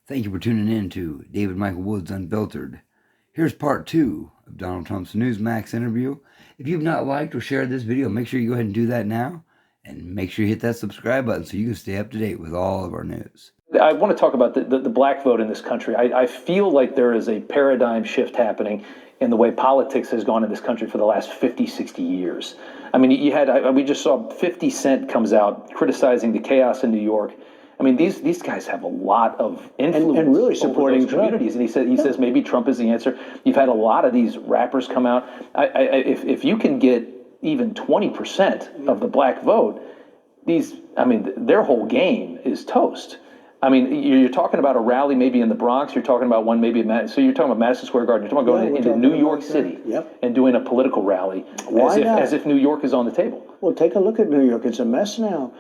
Thank you for tuning in to David Michael Wood's Unfiltered. Here's part 2 of Donald Trump's Newsmax interview. If you've not liked or shared this video, make sure you go ahead and do that now. And make sure you hit that subscribe button so you can stay up to date with all of our news. I want to talk about the black vote in this country. I feel like there is a paradigm shift happening in the way politics has gone in this country for the last 50, 60 years. I mean, we just saw 50 Cent comes out criticizing the chaos in New York. I mean, these guys have a lot of influence and really supporting over those communities. And he says maybe Trump is the answer. You've had a lot of these rappers come out. If you can get even 20% of the black vote, their whole game is toast. I mean, you're talking about a rally maybe in the Bronx. You're talking about one maybe so you're talking about Madison Square Garden. You're talking about going into New York City and doing a political rally as if New York is on the table. Well, take a look at New York. It's a mess now.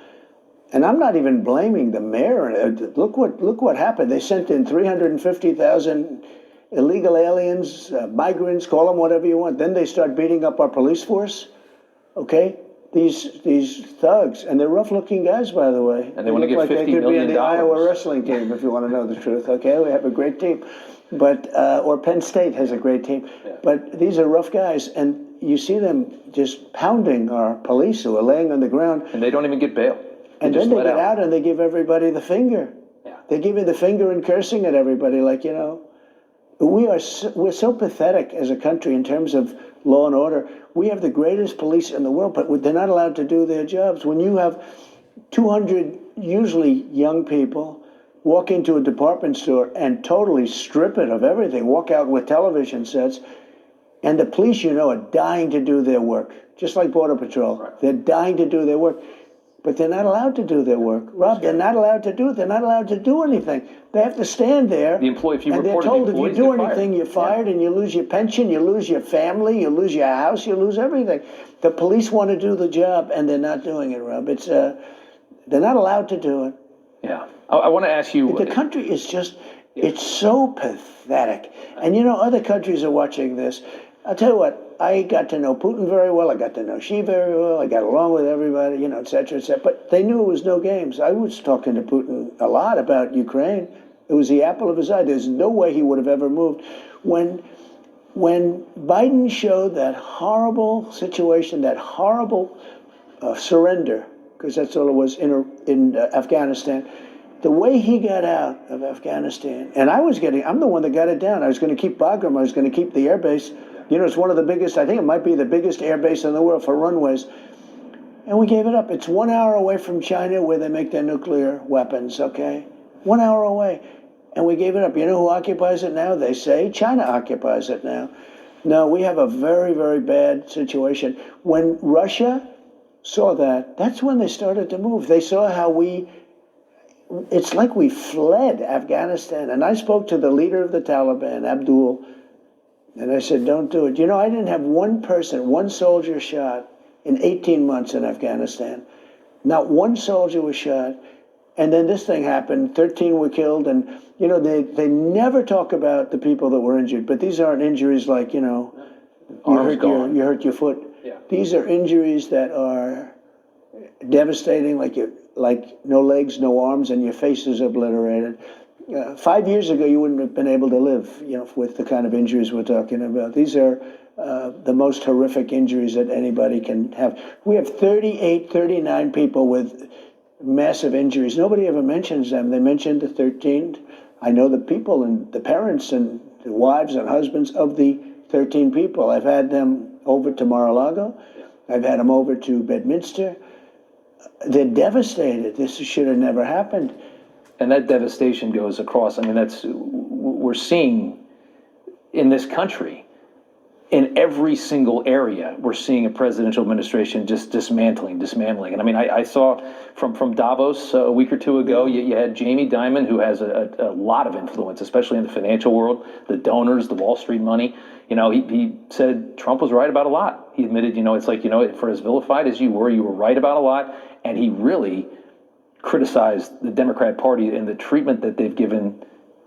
And I'm not even blaming the mayor. Look what happened. They sent in 350,000 illegal aliens, migrants, call them whatever you want. Then they start beating up our police force. Okay? These thugs, and they're rough-looking guys, by the way. And they want to get $50 million. They could be in the Iowa wrestling team, if you want to know the truth. Okay, we have a great team, but or Penn State has a great team. Yeah. But these are rough guys, and you see them just pounding our police who are laying on the ground. And they don't even get bail. And then they get out and they give everybody the finger. Yeah. They give you the finger and cursing at everybody, like, you know. We're so pathetic as a country in terms of law and order. We have the greatest police in the world, but they're not allowed to do their jobs. When you have 200 usually young people walk into a department store and totally strip it of everything, walk out with television sets, and the police, you know, are dying to do their work, just like Border Patrol. Right. They're dying to do their work. But they're not allowed to do their work. Rob, they're not allowed to do it. They're not allowed to do anything. They have to stand there. The employee, if you and they're told if you do anything, you're fired, and you lose your pension, you lose your family, you lose your house, you lose everything. The police want to do the job, and they're not doing it, Rob. It's they're not allowed to do it. Yeah. I want to ask you. The country is just, it's so pathetic. And you know, other countries are watching this. I'll tell you what, I got to know Putin very well. I got to know Xi very well. I got along with everybody, you know, et cetera, et cetera. But they knew it was no games. I was talking to Putin a lot about Ukraine. It was the apple of his eye. There's no way he would have ever moved. When Biden showed that horrible situation, that horrible surrender, because that's all it was in Afghanistan, the way he got out of Afghanistan, and I'm the one that got it down. I was going to keep Bagram. I was going to keep the airbase. You know, it's one of the biggest, I think it might be the biggest air base in the world for runways. And we gave it up. It's 1 hour away from China where they make their nuclear weapons, okay? 1 hour away. And we gave it up. You know who occupies it now? They say China occupies it now. No, we have a very, very bad situation. When Russia saw that, that's when they started to move. They saw how it's like we fled Afghanistan. And I spoke to the leader of the Taliban, Abdul, and I said, don't do it. You know, I didn't have one soldier shot in 18 months in Afghanistan. Not one soldier was shot. And then this thing happened. 13 were killed. And, you know, they never talk about the people that were injured. But these aren't injuries like, you know, you hurt your foot. Yeah. These are injuries that are devastating, like no legs, no arms, and your face is obliterated. 5 years ago, you wouldn't have been able to live, you know, with the kind of injuries we're talking about. These are the most horrific injuries that anybody can have. We have 38, 39 people with massive injuries. Nobody ever mentions them. They mentioned the 13. I know the people and the parents and the wives and husbands of the 13 people. I've had them over to Mar-a-Lago. I've had them over to Bedminster. They're devastated. This should have never happened. And that devastation goes across. I mean, we're seeing in this country, in every single area, we're seeing a presidential administration just dismantling. And I mean, I saw from Davos a week or two ago, you had Jamie Dimon, who has a lot of influence, especially in the financial world, the donors, the Wall Street money. You know, he said Trump was right about a lot. He admitted, you know, it's like, you know, for as vilified as you were right about a lot. And he really criticized the Democrat Party and the treatment that they've given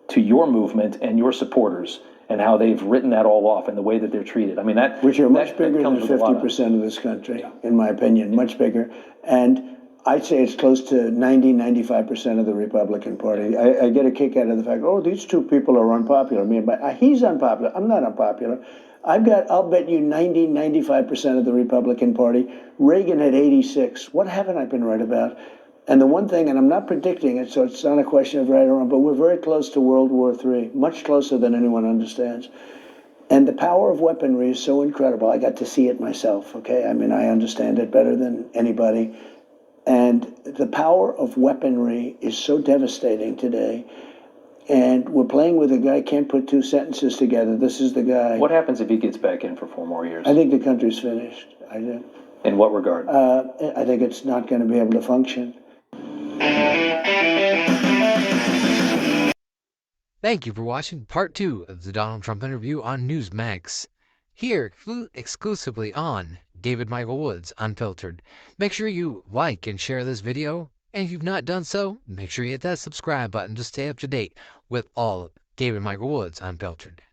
to your movement and your supporters, and how they've written that all off and the way that they're treated. I mean, which are much bigger than 50% of this country, in my opinion, much bigger. And I'd say it's close to 95% of the Republican Party. I get a kick out of the fact, oh, these two people are unpopular. I mean, but he's unpopular. I'm not unpopular. I'll bet you 95% of the Republican Party. Reagan had 86. What haven't I been right about? And the one thing, and I'm not predicting it, so it's not a question of right or wrong, but we're very close to World War III, much closer than anyone understands. And the power of weaponry is so incredible. I got to see it myself, okay? I mean, I understand it better than anybody. And the power of weaponry is so devastating today. And we're playing with a guy who can't put two sentences together. This is the guy. What happens if he gets back in for 4 more years? I think the country's finished. I do. In what regard? I think it's not going to be able to function. Thank you for watching part 2 of the Donald Trump interview on Newsmax. Here, exclusively on David Michael Woods Unfiltered. Make sure you like and share this video. And if you've not done so, make sure you hit that subscribe button to stay up to date with all of David Michael Woods Unfiltered.